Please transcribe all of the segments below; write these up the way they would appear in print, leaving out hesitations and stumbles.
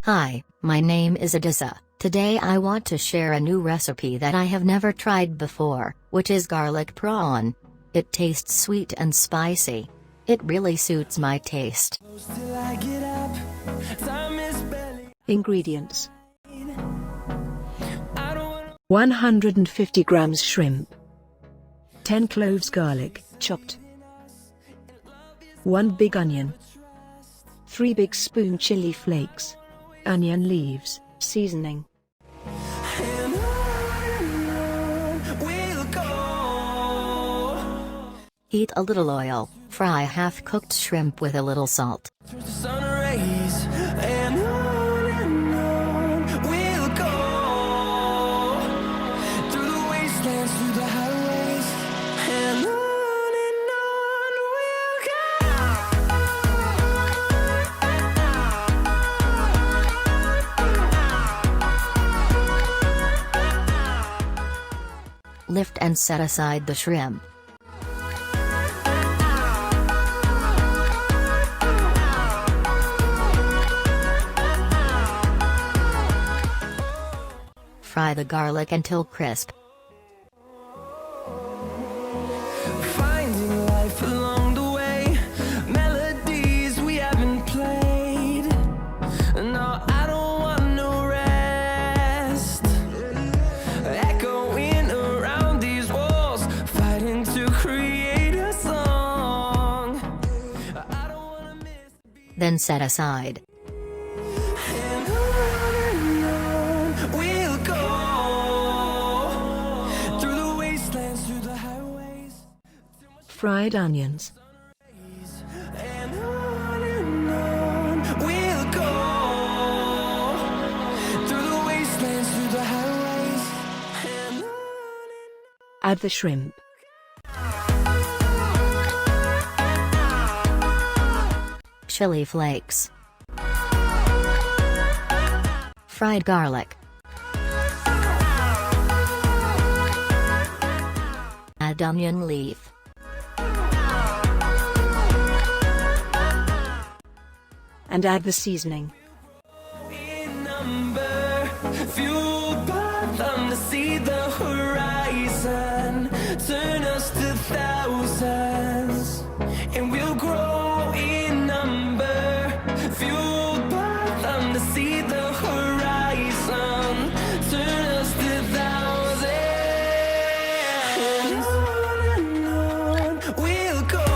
Hi, my name is Adisa. Today I want to share a new recipe that I have never tried before, which is garlic prawn. It tastes sweet and spicy. It really suits my taste. Ingredients: 150 grams shrimp, 10 cloves garlic, chopped, 1 big onion, 3 big spoon chili flakes, onion leaves, seasoning. Heat a little oil, fry half-cooked shrimp with a little salt. Lift and set aside the shrimp. Fry the garlic until crisp. Finding life along the way, melodies we haven't played. No, I don't want no rest. Echoing around these walls, fighting to create a song. I don't wanna miss the beat. Then set aside. And on we'll go, through the wastelands, through the highways. Fried onions, And on we'll go, through the wastelands, through the highways. And add the shrimp, Chili flakes. Fried garlic. Add onion leaf. and add the seasoning. in number, fueled by them to see the horizon, turn us to thousands, and we'll grow in number, fueled by them to see the horizon, turn us to thousands, and on we'll go,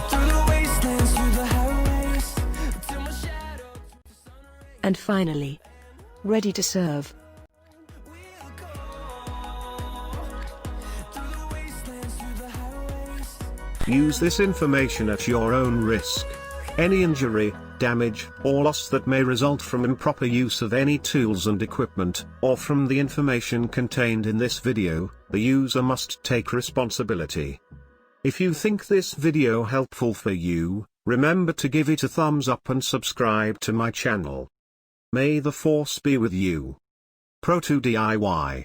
through the wastelands, through the highways, till my shadow. And finally, ready to serve. Use this information at your own risk. Any injury, damage, or loss that may result from improper use of any tools and equipment, or from the information contained in this video, the user must take responsibility. If you think this video helpful for you, remember to give it a thumbs up and subscribe to my channel. May the force be with you. Pro2 DIY.